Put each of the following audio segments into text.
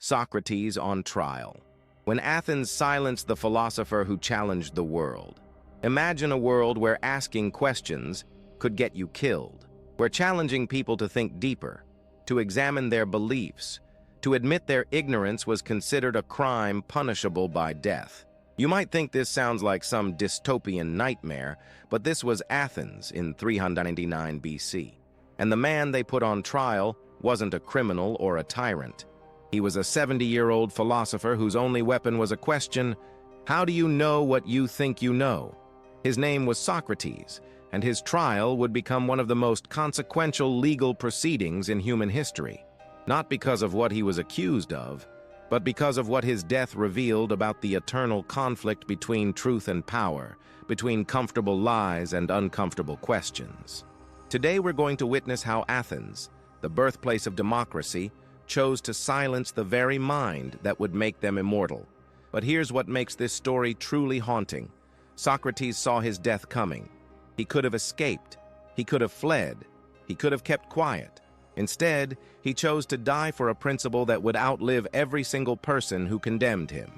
Socrates on trial. When Athens silenced the philosopher who challenged the world. Imagine a world where asking questions could get you killed, where challenging people to think deeper, to examine their beliefs, to admit their ignorance was considered a crime punishable by death. You might think this sounds like some dystopian nightmare, but this was Athens in 399 BC. And the man they put on trial wasn't a criminal or a tyrant. He was a 70-year-old philosopher whose only weapon was a question, how do you know what you think you know? His name was Socrates, and his trial would become one of the most consequential legal proceedings in human history. Not because of what he was accused of, but because of what his death revealed about the eternal conflict between truth and power, between comfortable lies and uncomfortable questions. Today we're going to witness how Athens, the birthplace of democracy, chose to silence the very mind that would make them immortal. But here's what makes this story truly haunting. Socrates saw his death coming. He could have escaped. He could have fled. He could have kept quiet. Instead, he chose to die for a principle that would outlive every single person who condemned him.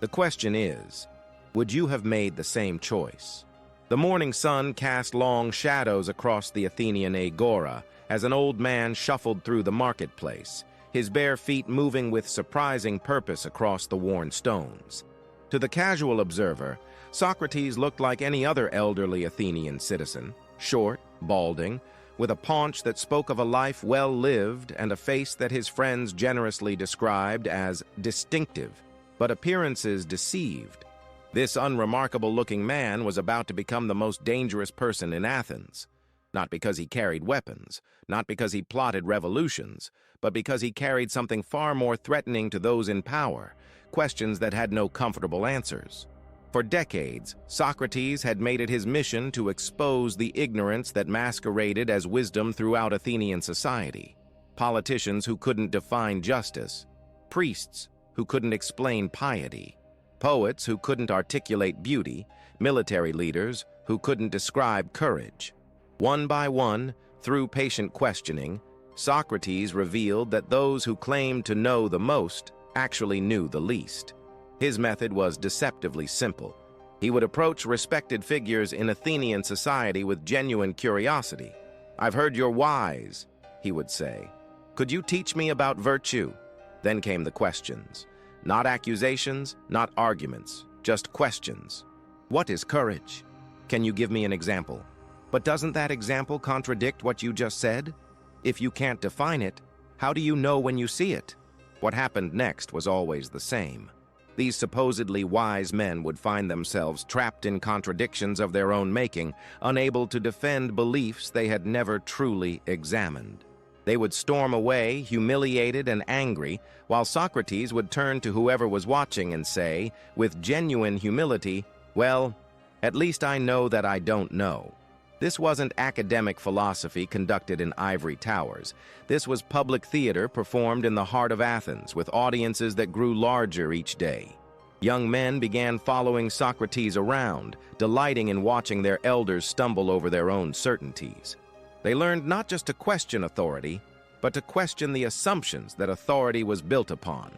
The question is, would you have made the same choice? The morning sun cast long shadows across the Athenian agora as an old man shuffled through the marketplace, his bare feet moving with surprising purpose across the worn stones. To the casual observer, Socrates looked like any other elderly Athenian citizen, short, balding, with a paunch that spoke of a life well lived and a face that his friends generously described as distinctive, but appearances deceived. This unremarkable-looking man was about to become the most dangerous person in Athens, not because he carried weapons, not because he plotted revolutions, but because he carried something far more threatening to those in power, questions that had no comfortable answers. For decades, Socrates had made it his mission to expose the ignorance that masqueraded as wisdom throughout Athenian society. Politicians who couldn't define justice, priests who couldn't explain piety, poets who couldn't articulate beauty, military leaders who couldn't describe courage. One by one, through patient questioning, Socrates revealed that those who claimed to know the most actually knew the least. His method was deceptively simple. He would approach respected figures in Athenian society with genuine curiosity. "I've heard you're wise," he would say. "Could you teach me about virtue?" Then came the questions. Not accusations, not arguments, just questions. "What is courage? Can you give me an example?" "But doesn't that example contradict what you just said? If you can't define it, how do you know when you see it?" What happened next was always the same. These supposedly wise men would find themselves trapped in contradictions of their own making, unable to defend beliefs they had never truly examined. They would storm away, humiliated and angry, while Socrates would turn to whoever was watching and say, with genuine humility, "Well, at least I know that I don't know." This wasn't academic philosophy conducted in ivory towers. This was public theater performed in the heart of Athens, with audiences that grew larger each day. Young men began following Socrates around, delighting in watching their elders stumble over their own certainties. They learned not just to question authority, but to question the assumptions that authority was built upon.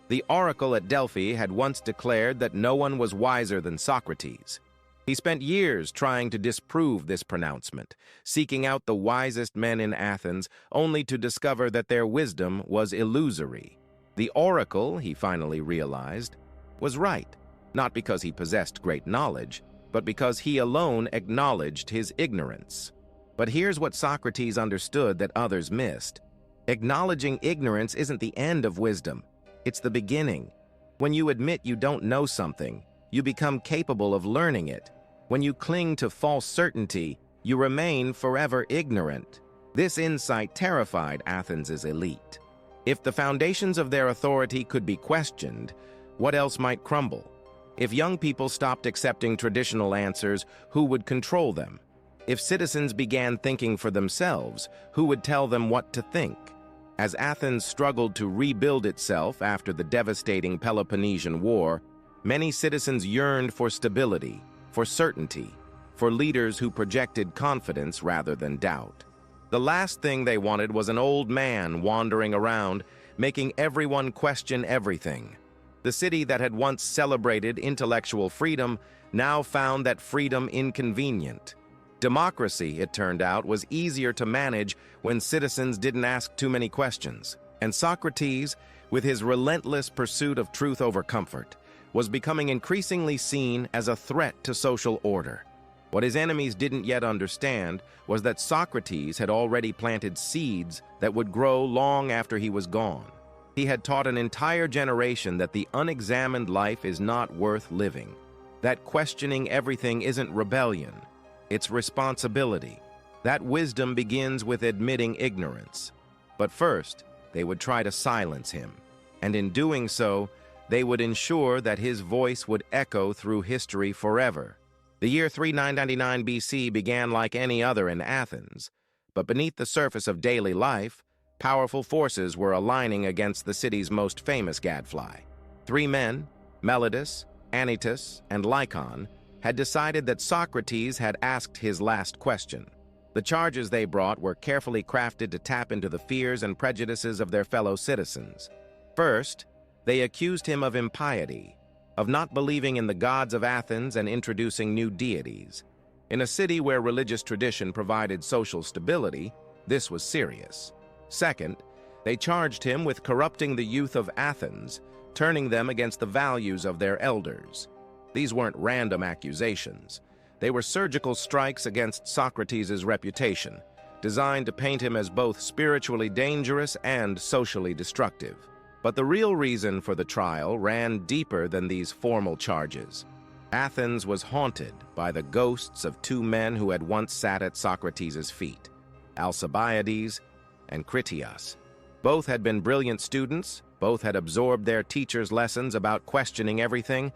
The oracle at Delphi had once declared that no one was wiser than Socrates. He spent years trying to disprove this pronouncement, seeking out the wisest men in Athens, only to discover that their wisdom was illusory. The oracle, he finally realized, was right, not because he possessed great knowledge, but because he alone acknowledged his ignorance. But here's what Socrates understood that others missed. Acknowledging ignorance isn't the end of wisdom. It's the beginning. When you admit you don't know something, you become capable of learning it. When you cling to false certainty, you remain forever ignorant. This insight terrified Athens' elite. If the foundations of their authority could be questioned, what else might crumble? If young people stopped accepting traditional answers, who would control them? If citizens began thinking for themselves, who would tell them what to think? As Athens struggled to rebuild itself after the devastating Peloponnesian War, many citizens yearned for stability, for certainty, for leaders who projected confidence rather than doubt. The last thing they wanted was an old man wandering around, making everyone question everything. The city that had once celebrated intellectual freedom now found that freedom inconvenient. Democracy, it turned out, was easier to manage when citizens didn't ask too many questions. And Socrates, with his relentless pursuit of truth over comfort, was becoming increasingly seen as a threat to social order. What his enemies didn't yet understand was that Socrates had already planted seeds that would grow long after he was gone. He had taught an entire generation that the unexamined life is not worth living, that questioning everything isn't rebellion, it's responsibility. That wisdom begins with admitting ignorance. But first, they would try to silence him, and in doing so, they would ensure that his voice would echo through history forever. The year 3999 BC began like any other in Athens, but beneath the surface of daily life, powerful forces were aligning against the city's most famous gadfly. Three men, Meletus, Anytus, and Lycon, had decided that Socrates had asked his last question. The charges they brought were carefully crafted to tap into the fears and prejudices of their fellow citizens. First, they accused him of impiety, of not believing in the gods of Athens and introducing new deities. In a city where religious tradition provided social stability, this was serious. Second, they charged him with corrupting the youth of Athens, turning them against the values of their elders. These weren't random accusations. They were surgical strikes against Socrates' reputation, designed to paint him as both spiritually dangerous and socially destructive. But the real reason for the trial ran deeper than these formal charges. Athens was haunted by the ghosts of two men who had once sat at Socrates' feet, Alcibiades and Critias. Both had been brilliant students, both had absorbed their teachers' lessons about questioning everything,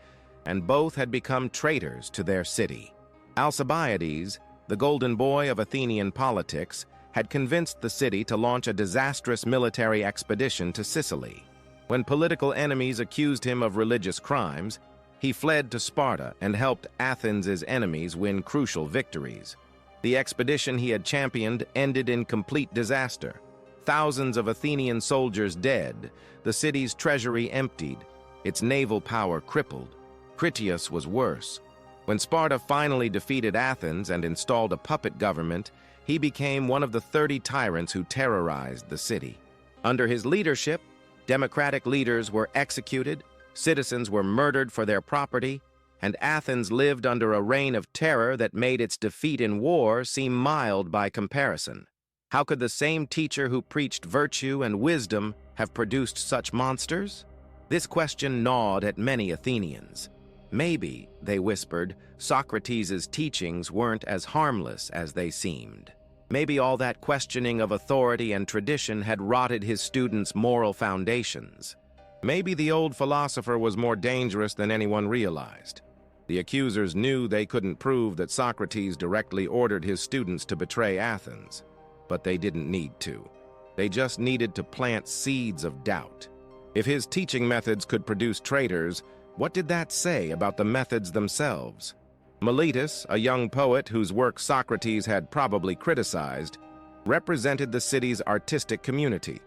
and both had become traitors to their city. Alcibiades, the golden boy of Athenian politics, had convinced the city to launch a disastrous military expedition to Sicily. When political enemies accused him of religious crimes, he fled to Sparta and helped Athens' enemies win crucial victories. The expedition he had championed ended in complete disaster. Thousands of Athenian soldiers dead, the city's treasury emptied, its naval power crippled. Critias was worse. When Sparta finally defeated Athens and installed a puppet government, he became one of the 30 tyrants who terrorized the city. Under his leadership, democratic leaders were executed, citizens were murdered for their property, and Athens lived under a reign of terror that made its defeat in war seem mild by comparison. How could the same teacher who preached virtue and wisdom have produced such monsters? This question gnawed at many Athenians. Maybe, they whispered, Socrates' teachings weren't as harmless as they seemed. Maybe all that questioning of authority and tradition had rotted his students' moral foundations. Maybe the old philosopher was more dangerous than anyone realized. The accusers knew they couldn't prove that Socrates directly ordered his students to betray Athens. But they didn't need to. They just needed to plant seeds of doubt. If his teaching methods could produce traitors, what did that say about the methods themselves? Meletus, a young poet whose work Socrates had probably criticized, represented the city's artistic community.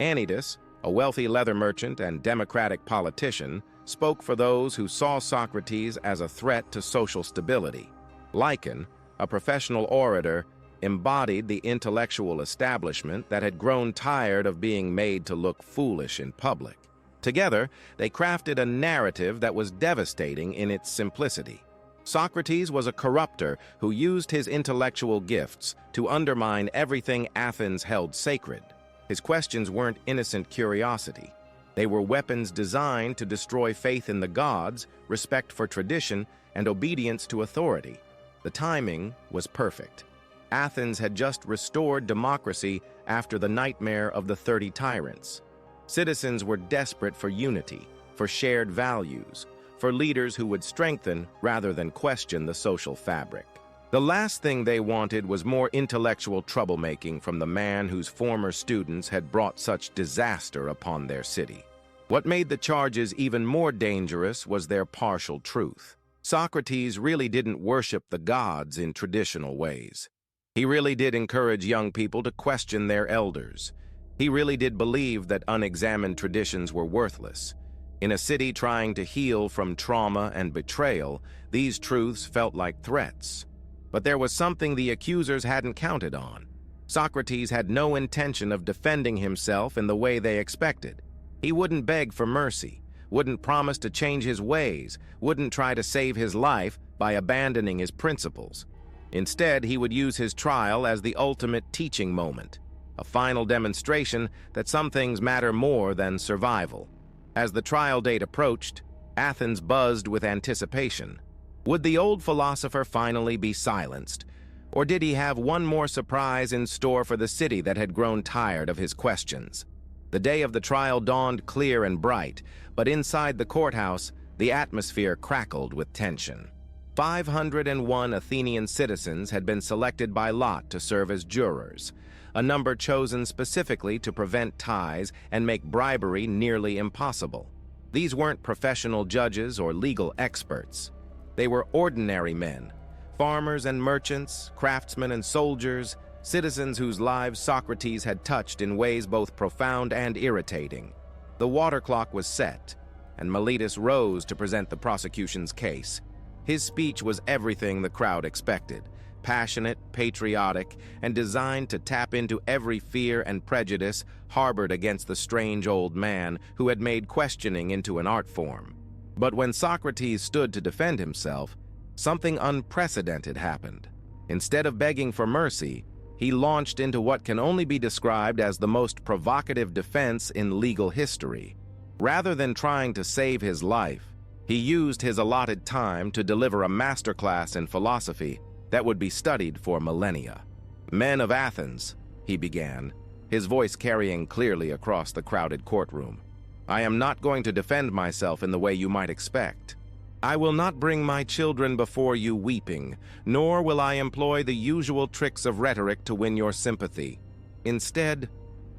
Anytus, a wealthy leather merchant and democratic politician, spoke for those who saw Socrates as a threat to social stability. Lycon, a professional orator, embodied the intellectual establishment that had grown tired of being made to look foolish in public. Together, they crafted a narrative that was devastating in its simplicity. Socrates was a corrupter who used his intellectual gifts to undermine everything Athens held sacred. His questions weren't innocent curiosity. They were weapons designed to destroy faith in the gods, respect for tradition, and obedience to authority. The timing was perfect. Athens had just restored democracy after the nightmare of the 30 tyrants. Citizens were desperate for unity, for shared values, for leaders who would strengthen rather than question the social fabric. The last thing they wanted was more intellectual troublemaking from the man whose former students had brought such disaster upon their city. What made the charges even more dangerous was their partial truth. Socrates really didn't worship the gods in traditional ways. He really did encourage young people to question their elders. He really did believe that unexamined traditions were worthless. In a city trying to heal from trauma and betrayal, these truths felt like threats. But there was something the accusers hadn't counted on. Socrates had no intention of defending himself in the way they expected. He wouldn't beg for mercy, wouldn't promise to change his ways, wouldn't try to save his life by abandoning his principles. Instead, he would use his trial as the ultimate teaching moment, a final demonstration that some things matter more than survival. As the trial date approached, Athens buzzed with anticipation. Would the old philosopher finally be silenced? Or did he have one more surprise in store for the city that had grown tired of his questions? The day of the trial dawned clear and bright, but inside the courthouse, the atmosphere crackled with tension. 501 Athenian citizens had been selected by lot to serve as jurors, a number chosen specifically to prevent ties and make bribery nearly impossible. These weren't professional judges or legal experts. They were ordinary men, farmers and merchants, craftsmen and soldiers, citizens whose lives Socrates had touched in ways both profound and irritating. The water clock was set, and Miletus rose to present the prosecution's case. His speech was everything the crowd expected, passionate, patriotic, and designed to tap into every fear and prejudice harbored against the strange old man who had made questioning into an art form. But when Socrates stood to defend himself, something unprecedented happened. Instead of begging for mercy, he launched into what can only be described as the most provocative defense in legal history. Rather than trying to save his life, he used his allotted time to deliver a masterclass in philosophy that would be studied for millennia. "Men of Athens," he began, his voice carrying clearly across the crowded courtroom, "I am not going to defend myself in the way you might expect. I will not bring my children before you weeping, nor will I employ the usual tricks of rhetoric to win your sympathy. Instead,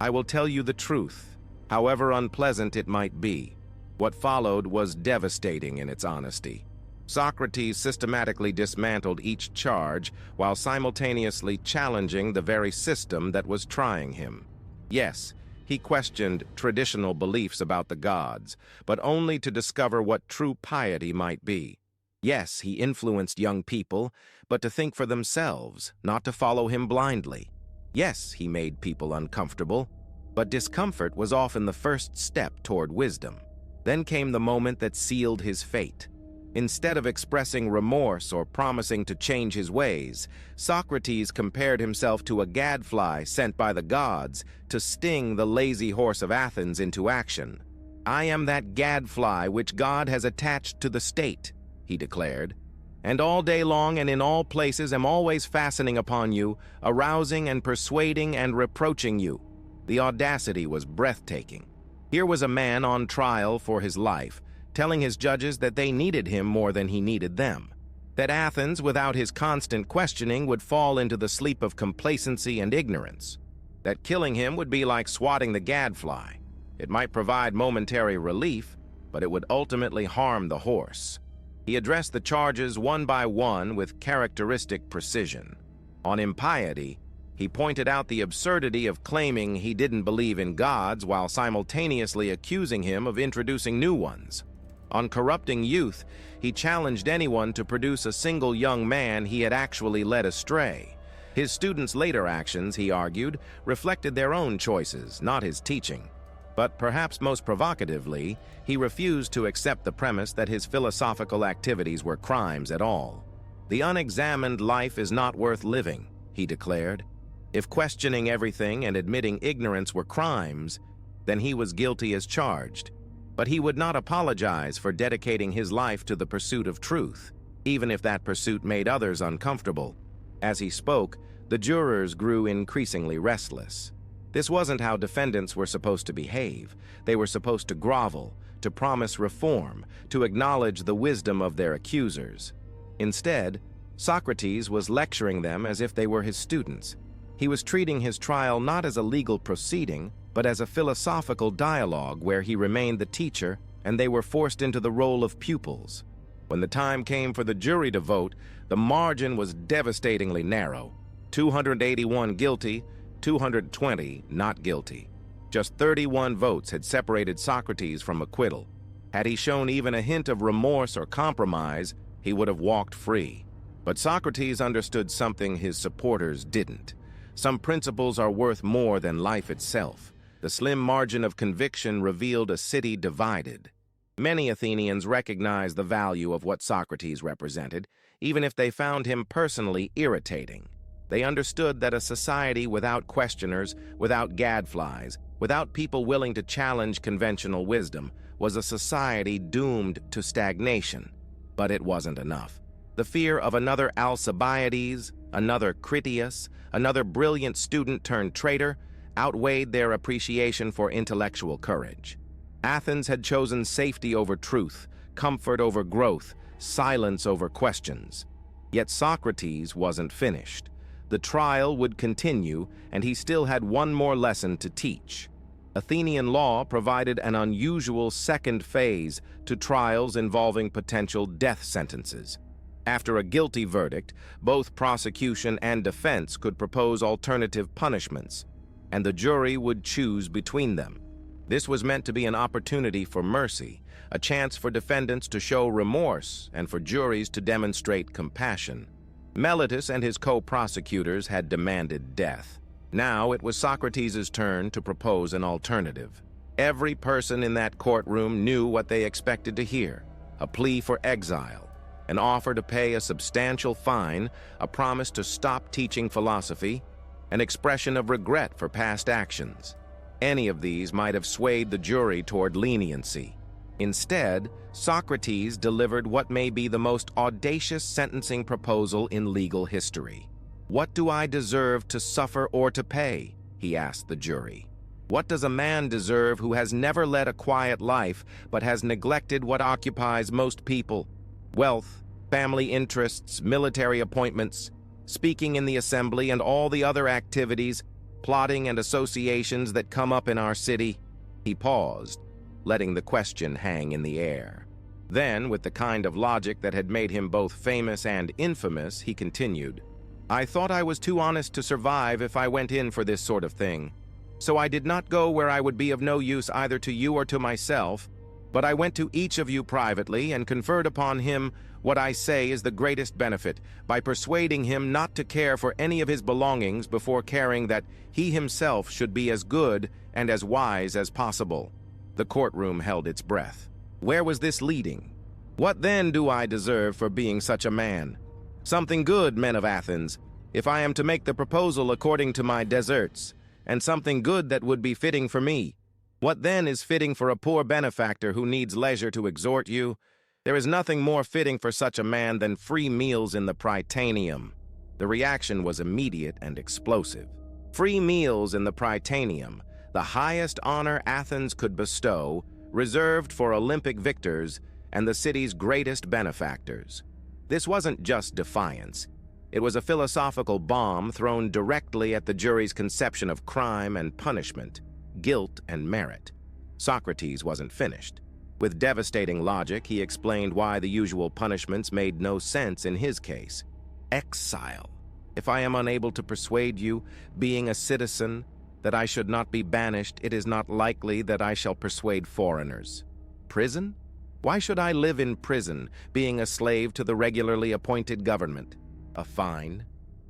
I will tell you the truth, however unpleasant it might be." What followed was devastating in its honesty. Socrates systematically dismantled each charge while simultaneously challenging the very system that was trying him. Yes, he questioned traditional beliefs about the gods, but only to discover what true piety might be. Yes, he influenced young people, but to think for themselves, not to follow him blindly. Yes, he made people uncomfortable, but discomfort was often the first step toward wisdom. Then came the moment that sealed his fate. Instead of expressing remorse or promising to change his ways, Socrates compared himself to a gadfly sent by the gods to sting the lazy horse of Athens into action. "I am that gadfly which God has attached to the state," he declared, "and all day long and in all places am always fastening upon you, arousing and persuading and reproaching you." The audacity was breathtaking. Here was a man on trial for his life, telling his judges that they needed him more than he needed them, that Athens, without his constant questioning, would fall into the sleep of complacency and ignorance, that killing him would be like swatting the gadfly. It might provide momentary relief, but it would ultimately harm the horse. He addressed the charges one by one with characteristic precision. On impiety, he pointed out the absurdity of claiming he didn't believe in gods while simultaneously accusing him of introducing new ones. On corrupting youth, he challenged anyone to produce a single young man he had actually led astray. His students' later actions, he argued, reflected their own choices, not his teaching. But perhaps most provocatively, he refused to accept the premise that his philosophical activities were crimes at all. "The unexamined life is not worth living," he declared. If questioning everything and admitting ignorance were crimes, then he was guilty as charged. But he would not apologize for dedicating his life to the pursuit of truth, even if that pursuit made others uncomfortable. As he spoke, the jurors grew increasingly restless. This wasn't how defendants were supposed to behave. They were supposed to grovel, to promise reform, to acknowledge the wisdom of their accusers. Instead, Socrates was lecturing them as if they were his students. He was treating his trial not as a legal proceeding, but as a philosophical dialogue where he remained the teacher and they were forced into the role of pupils. When the time came for the jury to vote, the margin was devastatingly narrow. 281 guilty, 220 not guilty. Just 31 votes had separated Socrates from acquittal. Had he shown even a hint of remorse or compromise, he would have walked free. But Socrates understood something his supporters didn't. Some principles are worth more than life itself. The slim margin of conviction revealed a city divided. Many Athenians recognized the value of what Socrates represented, even if they found him personally irritating. They understood that a society without questioners, without gadflies, without people willing to challenge conventional wisdom, was a society doomed to stagnation. But it wasn't enough. The fear of another Alcibiades, another Critias, another brilliant student turned traitor, outweighed their appreciation for intellectual courage. Athens had chosen safety over truth, comfort over growth, silence over questions. Yet Socrates wasn't finished. The trial would continue, and he still had one more lesson to teach. Athenian law provided an unusual second phase to trials involving potential death sentences. After a guilty verdict, both prosecution and defense could propose alternative punishments, and the jury would choose between them. This was meant to be an opportunity for mercy, a chance for defendants to show remorse and for juries to demonstrate compassion. Meletus and his co-prosecutors had demanded death. Now it was Socrates' turn to propose an alternative. Every person in that courtroom knew what they expected to hear: a plea for exile, an offer to pay a substantial fine, a promise to stop teaching philosophy, an expression of regret for past actions. Any of these might have swayed the jury toward leniency. Instead, Socrates delivered what may be the most audacious sentencing proposal in legal history. "What do I deserve to suffer or to pay?" he asked the jury. "What does a man deserve who has never led a quiet life but has neglected what occupies most people? Wealth, family interests, military appointments, speaking in the assembly, and all the other activities, plotting and associations that come up in our city?" He paused, letting the question hang in the air. Then, with the kind of logic that had made him both famous and infamous, he continued, "I thought I was too honest to survive if I went in for this sort of thing. So I did not go where I would be of no use either to you or to myself, but I went to each of you privately and conferred upon him what I say is the greatest benefit, by persuading him not to care for any of his belongings before caring that he himself should be as good and as wise as possible." The courtroom held its breath. Where was this leading? "What then do I deserve for being such a man? Something good, men of Athens, if I am to make the proposal according to my deserts, and something good that would be fitting for me. What then is fitting for a poor benefactor who needs leisure to exhort you? There is nothing more fitting for such a man than free meals in the Prytaneum." The reaction was immediate and explosive. Free meals in the Prytaneum, the highest honor Athens could bestow, reserved for Olympic victors and the city's greatest benefactors. This wasn't just defiance. It was a philosophical bomb thrown directly at the jury's conception of crime and punishment, guilt and merit. Socrates wasn't finished. With devastating logic, he explained why the usual punishments made no sense in his case. "Exile. If I am unable to persuade you, being a citizen, that I should not be banished, it is not likely that I shall persuade foreigners. Prison? Why should I live in prison, being a slave to the regularly appointed government? A fine?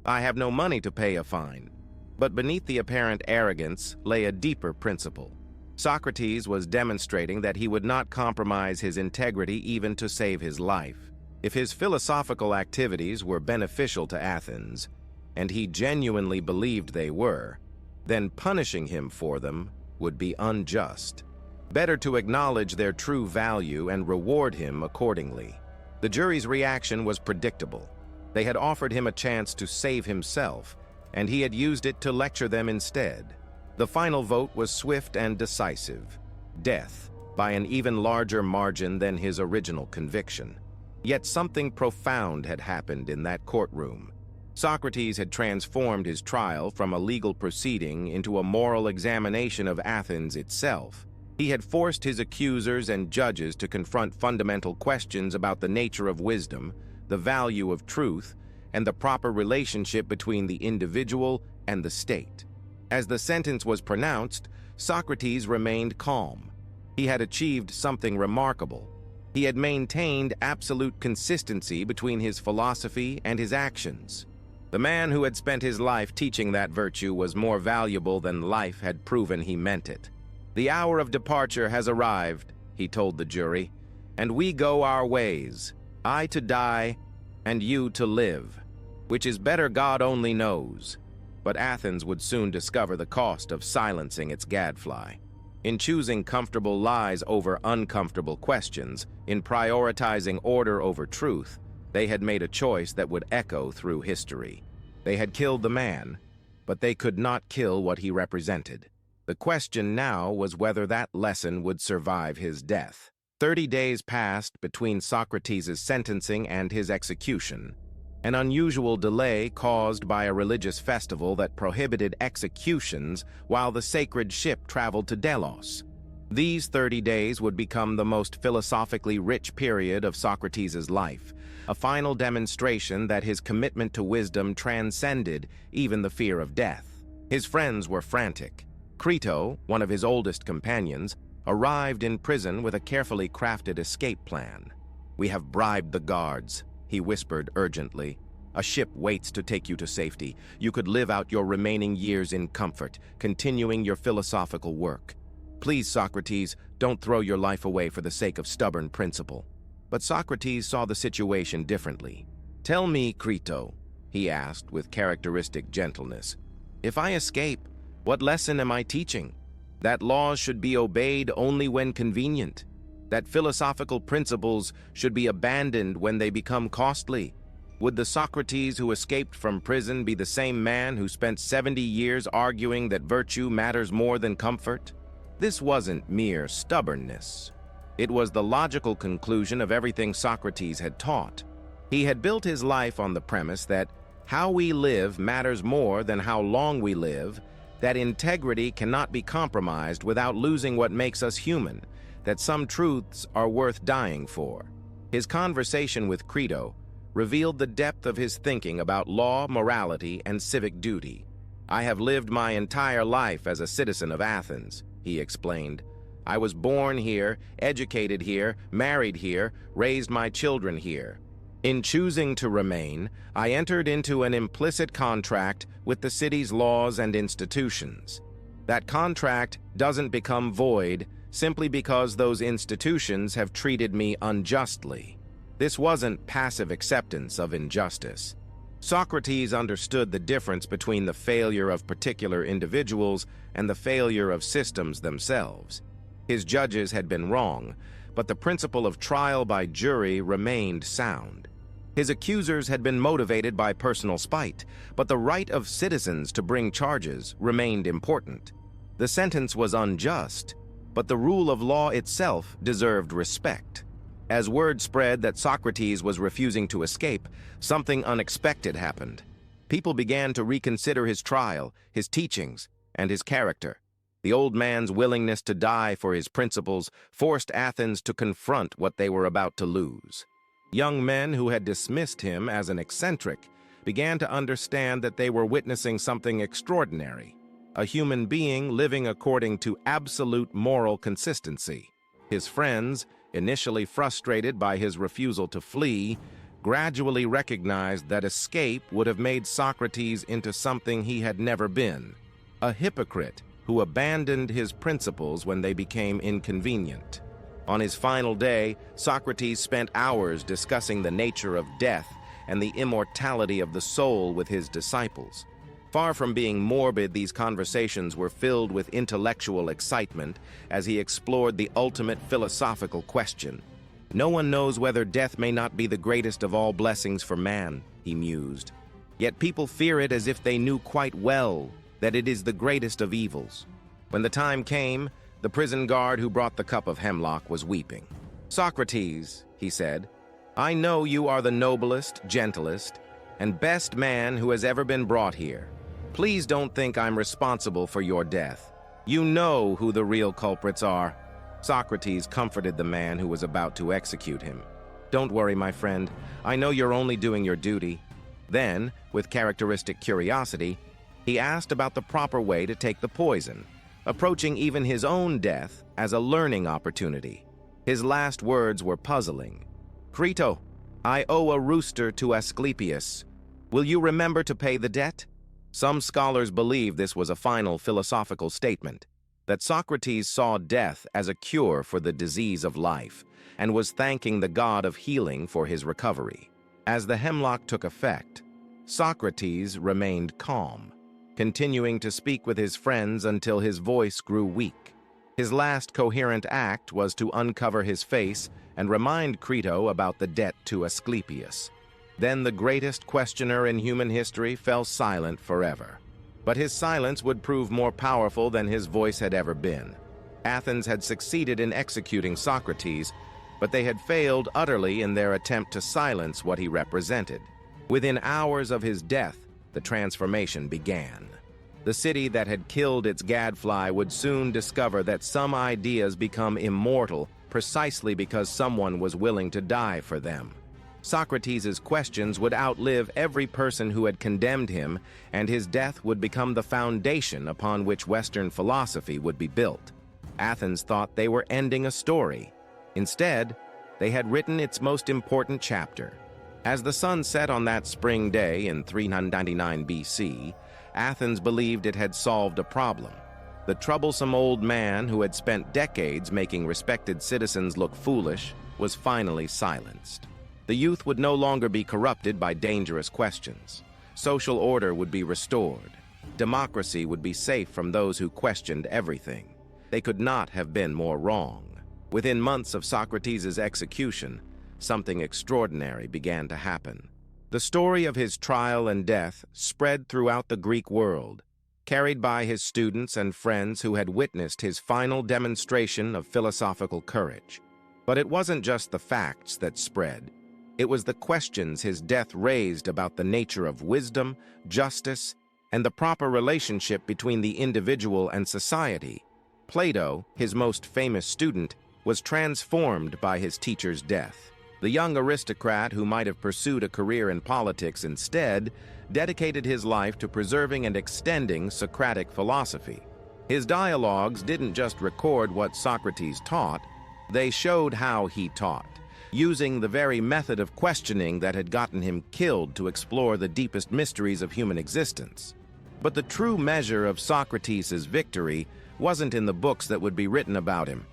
I have no money to pay a fine." But beneath the apparent arrogance lay a deeper principle. Socrates was demonstrating that he would not compromise his integrity even to save his life. If his philosophical activities were beneficial to Athens, and he genuinely believed they were, then punishing him for them would be unjust. Better to acknowledge their true value and reward him accordingly. The jury's reaction was predictable. They had offered him a chance to save himself, and he had used it to lecture them instead. The final vote was swift and decisive: death, by an even larger margin than his original conviction. Yet something profound had happened in that courtroom. Socrates had transformed his trial from a legal proceeding into a moral examination of Athens itself. He had forced his accusers and judges to confront fundamental questions about the nature of wisdom, the value of truth, and the proper relationship between the individual and the state. As the sentence was pronounced, Socrates remained calm. He had achieved something remarkable. He had maintained absolute consistency between his philosophy and his actions. The man who had spent his life teaching that virtue was more valuable than life had proven he meant it. "The hour of departure has arrived," he told the jury, "and we go our ways, I to die and you to live. Which is better God only knows." But Athens would soon discover the cost of silencing its gadfly. In choosing comfortable lies over uncomfortable questions, in prioritizing order over truth, they had made a choice that would echo through history. They had killed the man, but they could not kill what he represented. The question now was whether that lesson would survive his death. 30 days passed between Socrates' sentencing and his execution, an unusual delay caused by a religious festival that prohibited executions while the sacred ship traveled to Delos. These 30 days would become the most philosophically rich period of Socrates' life, a final demonstration that his commitment to wisdom transcended even the fear of death. His friends were frantic. Crito, one of his oldest companions, arrived in prison with a carefully crafted escape plan. "We have bribed the guards," he whispered urgently. "A ship waits to take you to safety. You could live out your remaining years in comfort, continuing your philosophical work. Please, Socrates, don't throw your life away for the sake of stubborn principle." But Socrates saw the situation differently. "Tell me, Crito," he asked with characteristic gentleness, "if I escape, what lesson am I teaching? That laws should be obeyed only when convenient. That philosophical principles should be abandoned when they become costly. Would the Socrates who escaped from prison be the same man who spent 70 years arguing that virtue matters more than comfort?" This wasn't mere stubbornness. It was the logical conclusion of everything Socrates had taught. He had built his life on the premise that how we live matters more than how long we live, that integrity cannot be compromised without losing what makes us human, that some truths are worth dying for. His conversation with Crito revealed the depth of his thinking about law, morality, and civic duty. "I have lived my entire life as a citizen of Athens," he explained. "I was born here, educated here, married here, raised my children here. In choosing to remain, I entered into an implicit contract with the city's laws and institutions. That contract doesn't become void simply because those institutions have treated me unjustly. This wasn't passive acceptance of injustice." Socrates understood the difference between the failure of particular individuals and the failure of systems themselves. His judges had been wrong, but the principle of trial by jury remained sound. His accusers had been motivated by personal spite, but the right of citizens to bring charges remained important. The sentence was unjust, but the rule of law itself deserved respect. As word spread that Socrates was refusing to escape, something unexpected happened. People began to reconsider his trial, his teachings, and his character. The old man's willingness to die for his principles forced Athens to confront what they were about to lose. Young men who had dismissed him as an eccentric began to understand that they were witnessing something extraordinary, a human being living according to absolute moral consistency. His friends, initially frustrated by his refusal to flee, gradually recognized that escape would have made Socrates into something he had never been, a hypocrite who abandoned his principles when they became inconvenient. On his final day, Socrates spent hours discussing the nature of death and the immortality of the soul with his disciples. Far from being morbid, these conversations were filled with intellectual excitement as he explored the ultimate philosophical question. "No one knows whether death may not be the greatest of all blessings for man," he mused. "Yet people fear it as if they knew quite well that it is the greatest of evils." When the time came, the prison guard who brought the cup of hemlock was weeping. "Socrates," he said, "I know you are the noblest, gentlest, and best man who has ever been brought here. Please don't think I'm responsible for your death. You know who the real culprits are." Socrates comforted the man who was about to execute him. "Don't worry, my friend. I know you're only doing your duty." Then, with characteristic curiosity, he asked about the proper way to take the poison, approaching even his own death as a learning opportunity. His last words were puzzling. "Crito, I owe a rooster to Asclepius. Will you remember to pay the debt?" Some scholars believe this was a final philosophical statement, that Socrates saw death as a cure for the disease of life and was thanking the god of healing for his recovery. As the hemlock took effect, Socrates remained calm, continuing to speak with his friends until his voice grew weak. His last coherent act was to uncover his face and remind Crito about the debt to Asclepius. Then the greatest questioner in human history fell silent forever. But his silence would prove more powerful than his voice had ever been. Athens had succeeded in executing Socrates, but they had failed utterly in their attempt to silence what he represented. Within hours of his death, the transformation began. The city that had killed its gadfly would soon discover that some ideas become immortal precisely because someone was willing to die for them. Socrates' questions would outlive every person who had condemned him, and his death would become the foundation upon which Western philosophy would be built. Athens thought they were ending a story. Instead, they had written its most important chapter. As the sun set on that spring day in 399 BC, Athens believed it had solved a problem. The troublesome old man who had spent decades making respected citizens look foolish was finally silenced. The youth would no longer be corrupted by dangerous questions. Social order would be restored. Democracy would be safe from those who questioned everything. They could not have been more wrong. Within months of Socrates' execution, something extraordinary began to happen. The story of his trial and death spread throughout the Greek world, carried by his students and friends who had witnessed his final demonstration of philosophical courage. But it wasn't just the facts that spread. It was the questions his death raised about the nature of wisdom, justice, and the proper relationship between the individual and society. Plato, his most famous student, was transformed by his teacher's death. The young aristocrat who might have pursued a career in politics instead dedicated his life to preserving and extending Socratic philosophy. His dialogues didn't just record what Socrates taught, they showed how he taught, using the very method of questioning that had gotten him killed to explore the deepest mysteries of human existence. But the true measure of Socrates' victory wasn't in the books that would be written about him.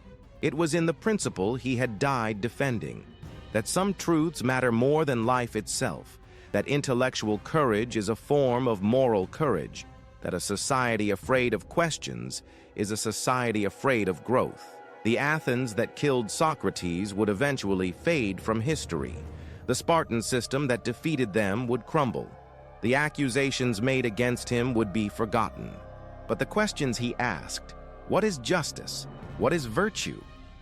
It was in the principle he had died defending, that some truths matter more than life itself, that intellectual courage is a form of moral courage, that a society afraid of questions is a society afraid of growth. The Athens that killed Socrates would eventually fade from history. The Spartan system that defeated them would crumble. The accusations made against him would be forgotten. But the questions he asked, what is justice? What is virtue?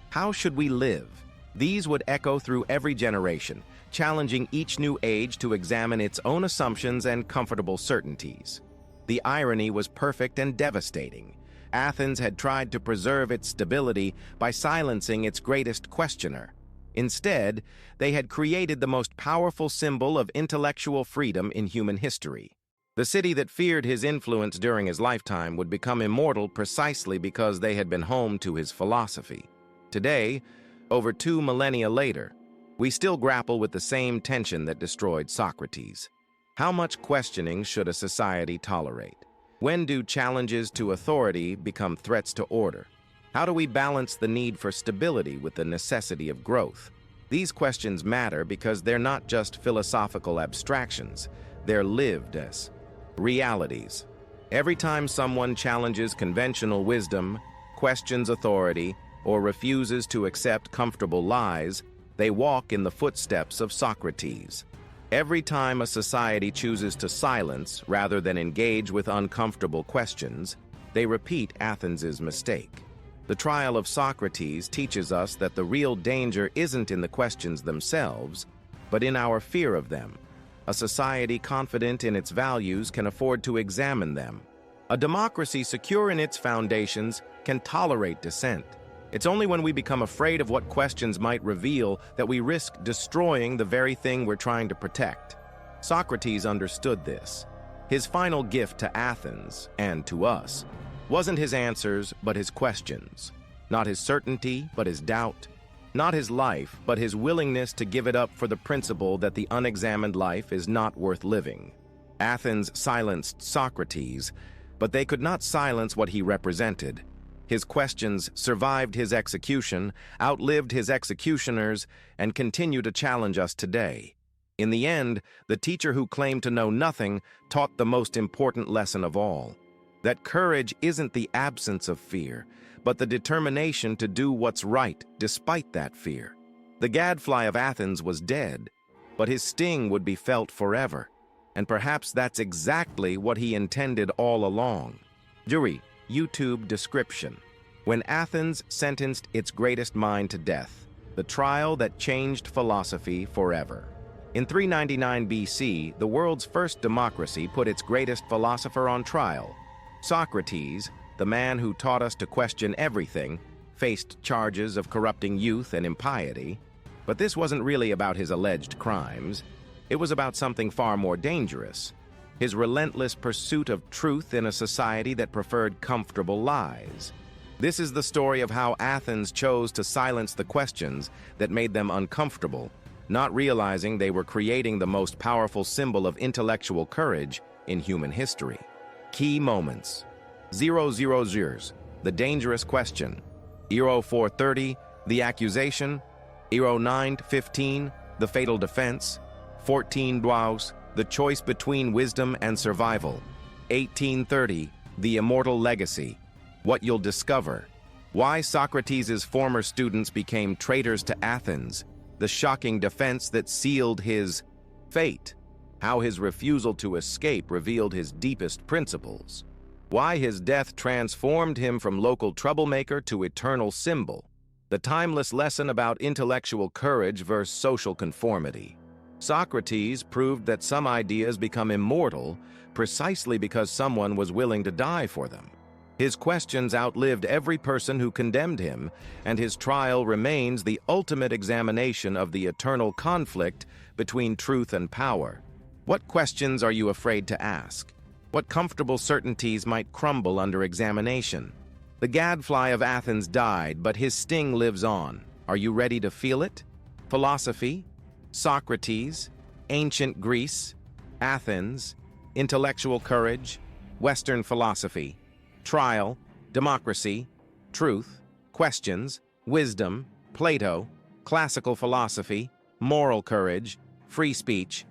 How should we live? These would echo through every generation, challenging each new age to examine its own assumptions and comfortable certainties. The irony was perfect and devastating. Athens had tried to preserve its stability by silencing its greatest questioner. Instead, they had created the most powerful symbol of intellectual freedom in human history. The city that feared his influence during his lifetime would become immortal precisely because they had been home to his philosophy. Today, over 2 millennia later, we still grapple with the same tension that destroyed Socrates. How much questioning should a society tolerate? When do challenges to authority become threats to order? How do we balance the need for stability with the necessity of growth? These questions matter because they're not just philosophical abstractions, they're lived as realities. Every time someone challenges conventional wisdom, questions authority, or refuses to accept comfortable lies, they walk in the footsteps of Socrates. Every time a society chooses to silence rather than engage with uncomfortable questions, they repeat Athens' mistake. The trial of Socrates teaches us that the real danger isn't in the questions themselves, but in our fear of them. A society confident in its values can afford to examine them. A democracy secure in its foundations can tolerate dissent. It's only when we become afraid of what questions might reveal that we risk destroying the very thing we're trying to protect. Socrates understood this. His final gift to Athens, and to us, Wasn't his answers, but his questions. Not his certainty, but his doubt. Not his life, but his willingness to give it up for the principle that the unexamined life is not worth living. Athens silenced Socrates, but they could not silence what he represented. His questions survived his execution, outlived his executioners, and continue to challenge us today. In the end, the teacher who claimed to know nothing taught the most important lesson of all: that courage isn't the absence of fear, but the determination to do what's right despite that fear. The gadfly of Athens was dead, but his sting would be felt forever. And perhaps that's exactly what he intended all along. Jury, YouTube description. When Athens sentenced its greatest mind to death, the trial that changed philosophy forever. In 399 BC, the world's first democracy put its greatest philosopher on trial. Socrates, the man who taught us to question everything, faced charges of corrupting youth and impiety. But this wasn't really about his alleged crimes. It was about something far more dangerous: his relentless pursuit of truth in a society that preferred comfortable lies. This is the story of how Athens chose to silence the questions that made them uncomfortable, not realizing they were creating the most powerful symbol of intellectual courage in human history. Key moments. 000, the dangerous question. 430, the accusation. 915, the fatal defense. 14 Dwaus, the choice between wisdom and survival. 1830, the immortal legacy. What you'll discover. Why Socrates' former students became traitors to Athens. The shocking defense that sealed his fate. How his refusal to escape revealed his deepest principles. Why his death transformed him from local troublemaker to eternal symbol. The timeless lesson about intellectual courage versus social conformity. Socrates proved that some ideas become immortal precisely because someone was willing to die for them. His questions outlived every person who condemned him, and his trial remains the ultimate examination of the eternal conflict between truth and power. What questions are you afraid to ask? What comfortable certainties might crumble under examination? The gadfly of Athens died, but his sting lives on. Are you ready to feel it? Philosophy, Socrates, ancient Greece, Athens, intellectual courage, Western philosophy, trial, democracy, truth, questions, wisdom, Plato, classical philosophy, moral courage, free speech,